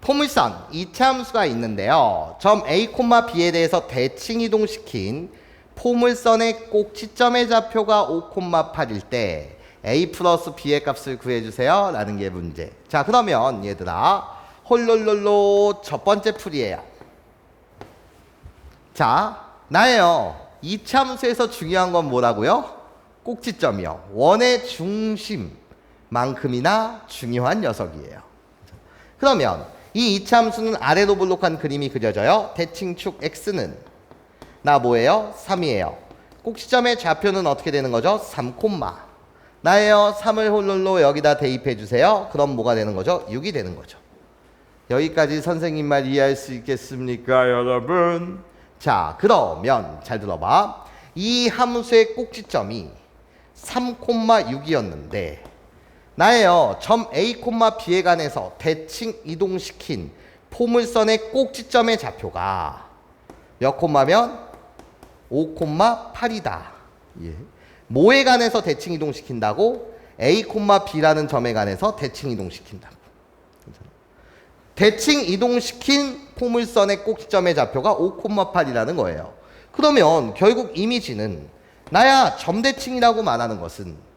포물선 이차 함수가 있는데요. 점 A, B에 대해서 대칭 이동시킨 포물선의 꼭지점의 좌표가 5,8일 때 A 플러스 B의 값을 구해주세요 라는 게 문제. 자, 그러면 얘들아 홀롤롤로 첫 번째 풀이에요. 자, 나예요. 이차 함수에서 중요한 건 뭐라고요? 꼭지점이요. 원의 중심만큼이나 중요한 녀석이에요. 그러면 이 이차 함수는 아래로 볼록한 그림이 그려져요. 대칭축 x는 나 뭐예요? 3이에요. 꼭지점의 좌표는 어떻게 되는 거죠? 3, 나예요. 3을 홀롤로 여기다 대입해 주세요. 그럼 뭐가 되는 거죠? 6이 되는 거죠. 여기까지 선생님 말 이해할 수 있겠습니까, 여러분? 자, 그러면 잘 들어봐. 이 함수의 꼭지점이 3,6이었는데 나예요. 점 A, B에 관해서 대칭 이동시킨 포물선의 꼭지점의 좌표가 몇 콤마면 5,8이다. 예. 뭐에 관해서 대칭 이동시킨다고? A, B라는 점에 관해서 대칭 이동시킨다고. 대칭 이동시킨 포물선의 꼭지점의 좌표가 5,8이라는 거예요. 그러면 결국 이미지는 나야 점대칭이라고 말하는 것은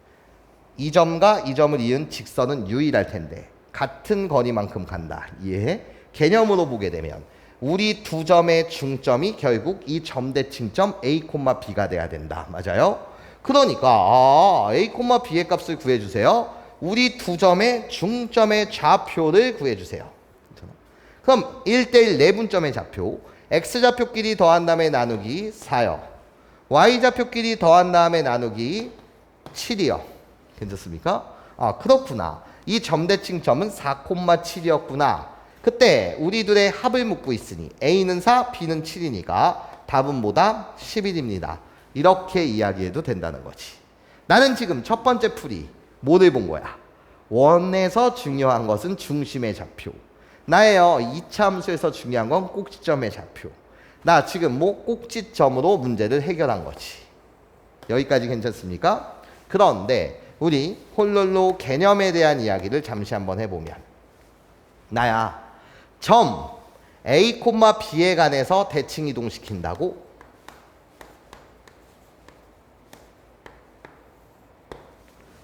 이 점과 이 점을 이은 직선은 유일할 텐데 같은 거리만큼 간다. 이해해? 개념으로 보게 되면 우리 두 점의 중점이 결국 이 점대칭점 A, B가 돼야 된다. 맞아요? 그러니까 A, B의 값을 구해주세요. 우리 두 점의 중점의 좌표를 구해주세요. 그럼 1대1 내분점의 좌표 X좌표끼리 더한 다음에 나누기 4요. Y좌표끼리 더한 다음에 나누기 7이요. 괜찮습니까? 아, 그렇구나. 이 점대칭점은 4,7이었구나. 그때 우리들의 합을 묻고 있으니 A는 4, B는 7이니까 답은 뭐다? 11입니다. 이렇게 이야기해도 된다는 거지. 나는 지금 첫 번째 풀이 뭐를 본 거야? 원에서 중요한 것은 중심의 좌표. 나예요. 이차 함수에서 중요한 건 꼭지점의 좌표. 나 지금 뭐 꼭지점으로 문제를 해결한 거지. 여기까지 괜찮습니까? 그런데 우리 홀롤로 개념에 대한 이야기를 잠시 한번 해보면 나야 점 A, B에 관해서 대칭 이동시킨다고?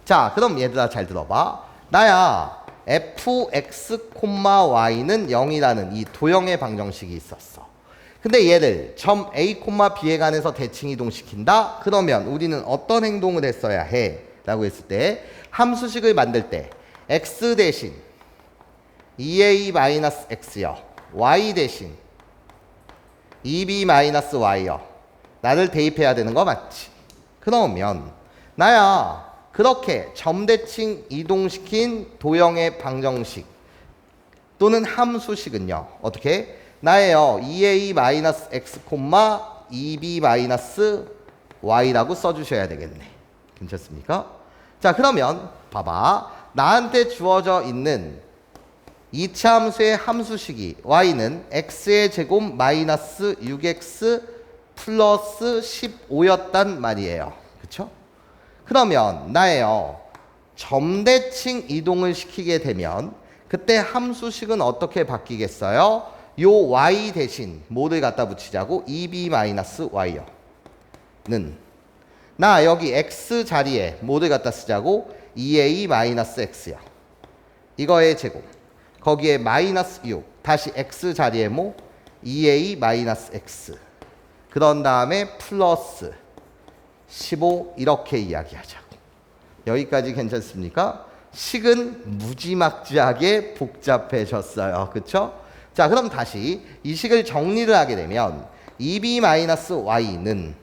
자, 그럼 얘들아 잘 들어봐. 나야 fx, y는 0이라는 이 도형의 방정식이 있었어. 근데 얘를 점 A, B에 관해서 대칭 이동시킨다? 그러면 우리는 어떤 행동을 했어야 해? 라고 했을 때 함수식을 만들 때 x 대신 2a-x요. y 대신 2b-y요. 나를 대입해야 되는 거 맞지? 그러면 나야 그렇게 점대칭 이동시킨 도형의 방정식 또는 함수식은요. 어떻게? 나예요. 2a-x, 2b-y라고 써주셔야 되겠네. 괜찮습니까? 자, 그러면 봐봐. 나한테 주어져 있는 이차 함수의 함수식이 y는 x의 제곱 마이너스 6x 플러스 15였단 말이에요. 그쵸? 그러면 나예요. 점대칭 이동을 시키게 되면 그때 함수식은 어떻게 바뀌겠어요? 요 y 대신 뭐를 갖다 붙이자고? 2b-y요. 는 나 여기 x 자리에 뭐를 갖다 쓰자고? 2a-x요. 이거의 제곱. 거기에 마이너스 6. 다시 x 자리에 뭐? 2a-x. 그런 다음에 플러스 15 이렇게 이야기하자고. 여기까지 괜찮습니까? 식은 무지막지하게 복잡해졌어요. 그쵸? 자, 그럼 다시 이 식을 정리를 하게 되면 2b-y는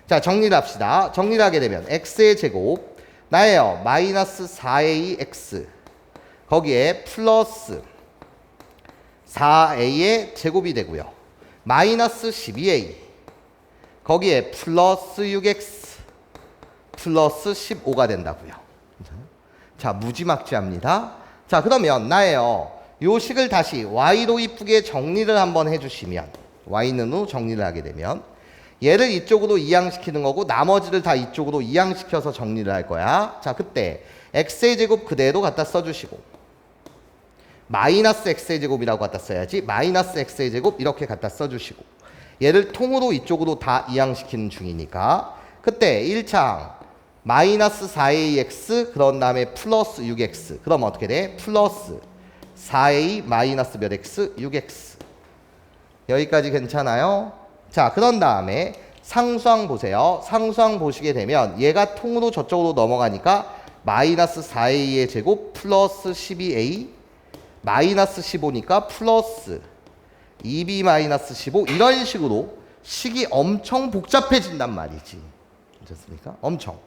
자, 정리를 합시다. 정리를 하게 되면 x의 제곱 나예요. 마이너스 4ax 거기에 플러스 4a의 제곱이 되고요. 마이너스 12a 거기에 플러스 6x 플러스 15가 된다고요. 자, 무지막지합니다. 자, 그러면 나예요. 요 식을 다시 y로 이쁘게 정리를 한번 해주시면 y는으로 정리를 하게 되면 얘를 이쪽으로 이항시키는 거고 나머지를 다 이쪽으로 이항시켜서 정리를 할 거야. 자, 그때 x의 제곱 그대로 갖다 써주시고 마이너스 x의 제곱이라고 갖다 써야지. 마이너스 x의 제곱 이렇게 갖다 써주시고 얘를 통으로 이쪽으로 다 이항시키는 중이니까 그때 1창 마이너스 4ax 그런 다음에 플러스 6x 그럼 어떻게 돼? 플러스 4a 마이너스 몇 x? 6x. 여기까지 괜찮아요? 자, 그런 다음에 상수항 보세요. 상수항 보시게 되면 얘가 통으로 저쪽으로 넘어가니까 마이너스 4a의 제곱 플러스 12a 마이너스 15니까 플러스 2b 마이너스 15 이런 식으로 식이 엄청 복잡해진단 말이지. 괜찮습니까? 엄청.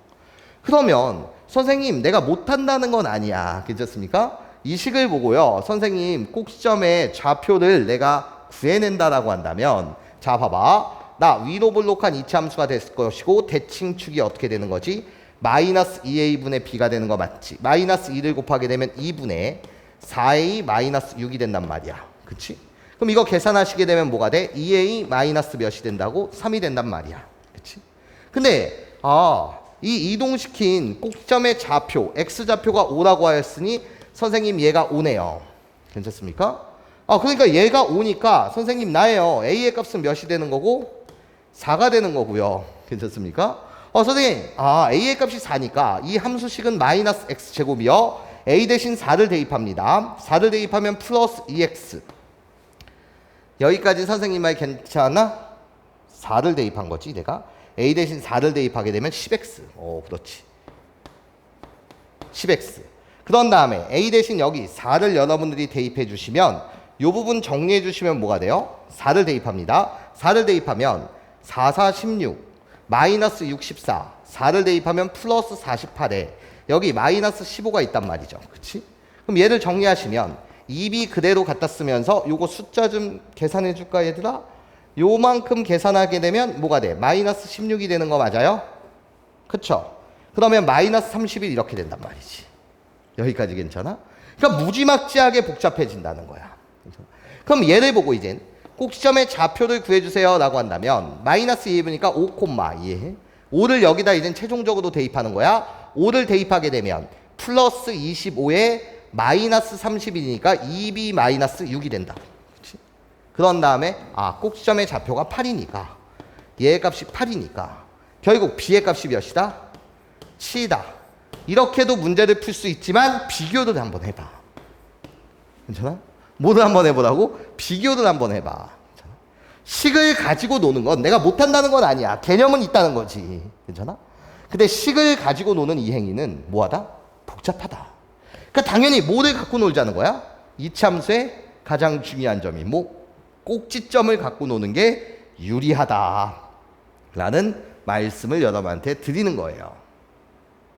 그러면 선생님 내가 못한다는 건 아니야. 괜찮습니까? 이 식을 보고요. 선생님 꼭 시점에 좌표를 내가 구해낸다라고 한다면 자 봐봐. 나 위로 볼록한 이차함수가 됐을 것이고 대칭축이 어떻게 되는 거지? 마이너스 2a분의 b가 되는 거 맞지? 마이너스 2를 곱하게 되면 2분의 4a 마이너스 6이 된단 말이야. 그치? 그럼 이거 계산하시게 되면 뭐가 돼? 2a 마이너스 몇이 된다고? 3이 된단 말이야. 그치? 근데 이 이동시킨 꼭지점의 좌표 x좌표가 5라고 하였으니 선생님 얘가 5네요. 괜찮습니까? 그러니까 얘가 5니까 선생님 나예요. a의 값은 몇이 되는 거고 4가 되는 거고요. 괜찮습니까? 선생님 a의 값이 4니까 이 함수식은 마이너스 x제곱이요. a 대신 4를 대입합니다. 4를 대입하면 플러스 2x. 여기까지 선생님 말 괜찮아? 4를 대입한 거지 내가. a 대신 4를 대입하게 되면 10x. 그렇지. 10x. 그런 다음에 a 대신 여기 4를 여러분들이 대입해 주시면 이 부분 정리해 주시면 뭐가 돼요? 4를 대입합니다. 4를 대입하면 4, 4, 16 마이너스 64 4를 대입하면 플러스 48에 여기 마이너스 15가 있단 말이죠. 그치? 그럼 얘를 정리하시면 2b 그대로 갖다 쓰면서 요거 숫자 좀 계산해 줄까 얘들아? 요만큼 계산하게 되면 뭐가 돼? 마이너스 16이 되는 거 맞아요? 그쵸? 그러면 마이너스 31 이렇게 된단 말이지. 여기까지 괜찮아? 그러니까 무지막지하게 복잡해진다는 거야. 그럼 얘를 보고 이젠 꼭지점의 좌표를 구해주세요 라고 한다면 마이너스 2분이니까 5, 이해해? 5를 여기다 이젠 최종적으로 대입하는 거야. 5를 대입하게 되면 플러스 25에 마이너스 30이니까 2b 마이너스 6이 된다. 그치? 그런 다음에 꼭지점의 좌표가 8이니까 얘의 값이 8이니까 결국 b의 값이 몇이다? 7이다. 이렇게도 문제를 풀 수 있지만 비교를 한번 해봐. 괜찮아? 뭐를 한번 해보라고? 비교를 한번 해봐. 괜찮아? 식을 가지고 노는 건 내가 못한다는 건 아니야. 개념은 있다는 거지. 괜찮아? 근데 식을 가지고 노는 이 행위는 뭐하다? 복잡하다. 그러니까 당연히 뭐를 갖고 놀자는 거야? 이차함수의 가장 중요한 점이 꼭지점을 갖고 노는 게 유리하다 라는 말씀을 여러분한테 드리는 거예요.